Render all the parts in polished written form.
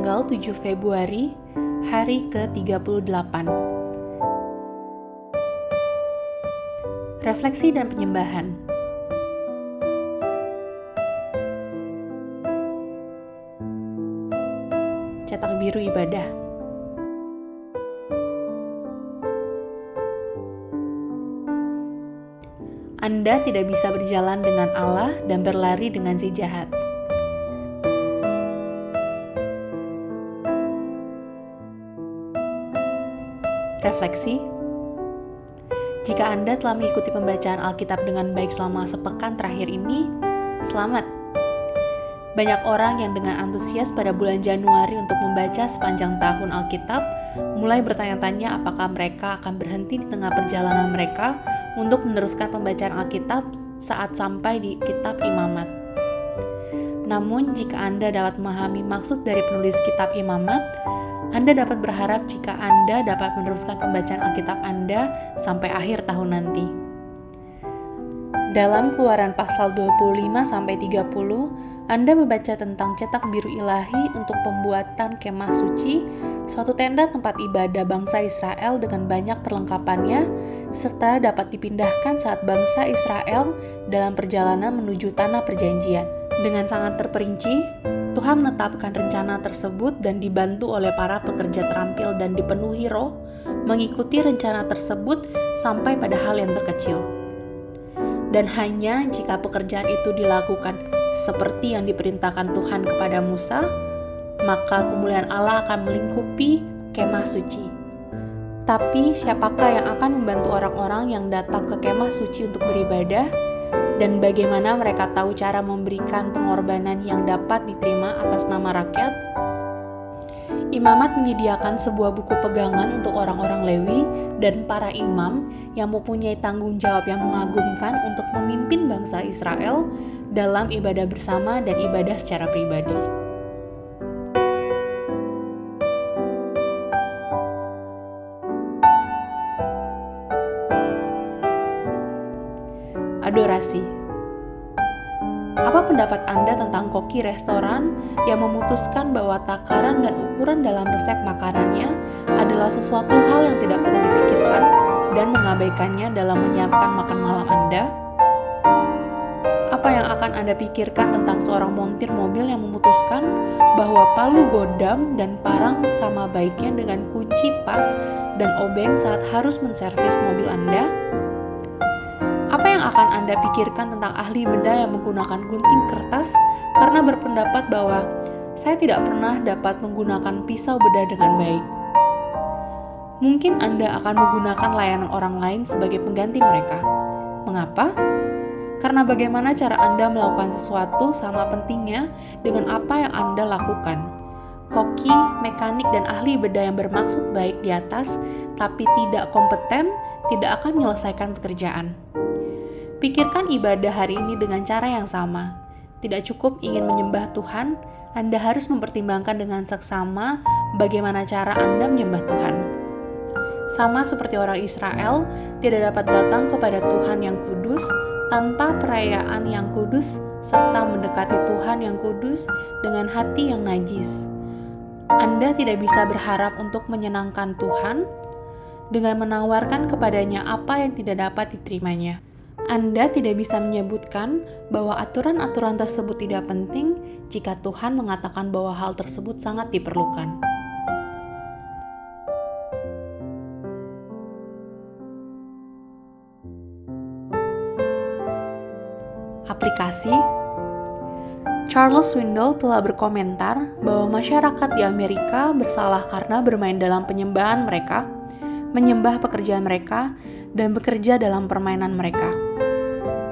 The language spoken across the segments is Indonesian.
tanggal 7 Februari, hari ke-38. Refleksi dan penyembahan. Cetak biru ibadah. Anda tidak bisa berjalan dengan Allah dan berlari dengan si jahat. Refleksi. Jika Anda telah mengikuti pembacaan Alkitab dengan baik selama sepekan terakhir ini, selamat. Banyak orang yang dengan antusias pada bulan Januari untuk membaca sepanjang tahun Alkitab, mulai bertanya-tanya apakah mereka akan berhenti di tengah perjalanan mereka untuk meneruskan pembacaan Alkitab saat sampai di Kitab Imamat. Namun, jika Anda dapat memahami maksud dari penulis Kitab Imamat, Anda dapat berharap jika Anda dapat meneruskan pembacaan Alkitab Anda sampai akhir tahun nanti. Dalam Keluaran pasal 25-30, Anda membaca tentang cetak biru ilahi untuk pembuatan kemah suci, suatu tenda tempat ibadah bangsa Israel dengan banyak perlengkapannya, serta dapat dipindahkan saat bangsa Israel dalam perjalanan menuju tanah perjanjian. Dengan sangat terperinci, Tuhan menetapkan rencana tersebut dan dibantu oleh para pekerja terampil dan dipenuhi roh, mengikuti rencana tersebut sampai pada hal yang terkecil. Dan hanya jika pekerjaan itu dilakukan seperti yang diperintahkan Tuhan kepada Musa, maka kemuliaan Allah akan melingkupi kemah suci. Tapi siapakah yang akan membantu orang-orang yang datang ke kemah suci untuk beribadah? Dan bagaimana mereka tahu cara memberikan pengorbanan yang dapat diterima atas nama rakyat? Imamat menyediakan sebuah buku pegangan untuk orang-orang Lewi dan para imam yang mempunyai tanggung jawab yang mengagumkan untuk memimpin bangsa Israel dalam ibadah bersama dan ibadah secara pribadi. Adorasi. Apa pendapat Anda tentang koki restoran yang memutuskan bahwa takaran dan ukuran dalam resep makanannya adalah sesuatu hal yang tidak perlu dipikirkan dan mengabaikannya dalam menyiapkan makan malam Anda? Apa yang akan Anda pikirkan tentang seorang montir mobil yang memutuskan bahwa palu godam dan parang sama baiknya dengan kunci pas dan obeng saat harus menservis mobil Anda? Apa yang akan Anda pikirkan tentang ahli bedah yang menggunakan gunting kertas karena berpendapat bahwa saya tidak pernah dapat menggunakan pisau bedah dengan baik? Mungkin Anda akan menggunakan layanan orang lain sebagai pengganti mereka. Mengapa? Karena bagaimana cara Anda melakukan sesuatu sama pentingnya dengan apa yang Anda lakukan. Koki, mekanik, dan ahli bedah yang bermaksud baik di atas tapi tidak kompeten tidak akan menyelesaikan pekerjaan. Pikirkan ibadah hari ini dengan cara yang sama. Tidak cukup ingin menyembah Tuhan, Anda harus mempertimbangkan dengan seksama bagaimana cara Anda menyembah Tuhan. Sama seperti orang Israel, tidak dapat datang kepada Tuhan yang kudus tanpa perayaan yang kudus serta mendekati Tuhan yang kudus dengan hati yang najis. Anda tidak bisa berharap untuk menyenangkan Tuhan dengan menawarkan kepadanya apa yang tidak dapat diterimanya. Anda tidak bisa menyebutkan bahwa aturan-aturan tersebut tidak penting jika Tuhan mengatakan bahwa hal tersebut sangat diperlukan. Aplikasi. Charles Swindoll telah berkomentar bahwa masyarakat di Amerika bersalah karena bermain dalam penyembahan mereka, menyembah pekerjaan mereka, dan bekerja dalam permainan mereka.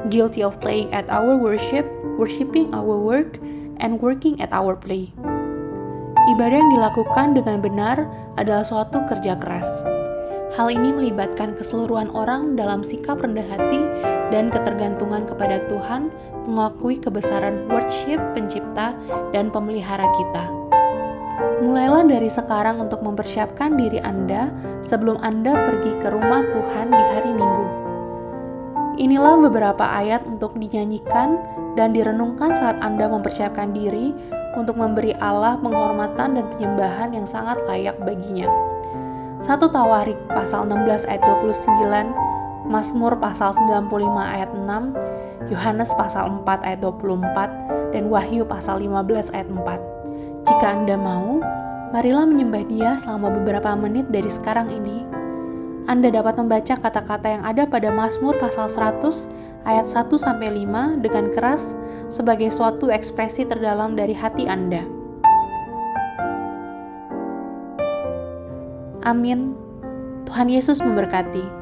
Guilty of playing at our worship, worshiping our work, and working at our play. Ibadah yang dilakukan dengan benar adalah suatu kerja keras. Hal ini melibatkan keseluruhan orang dalam sikap rendah hati dan ketergantungan kepada Tuhan, mengakui kebesaran worship pencipta dan pemelihara kita. Mulailah dari sekarang untuk mempersiapkan diri Anda sebelum Anda pergi ke rumah Tuhan di hari Minggu. Inilah beberapa ayat untuk dinyanyikan dan direnungkan saat Anda mempersiapkan diri untuk memberi Allah penghormatan dan penyembahan yang sangat layak baginya. 1 Tawarik pasal 16 ayat 29, Mazmur pasal 95 ayat 6, Yohanes pasal 4 ayat 24, dan Wahyu pasal 15 ayat 4. Jika Anda mau, marilah menyembah Dia selama beberapa menit dari sekarang ini. Anda dapat membaca kata-kata yang ada pada Mazmur pasal 100 ayat 1-5 dengan keras sebagai suatu ekspresi terdalam dari hati Anda. Amin. Tuhan Yesus memberkati.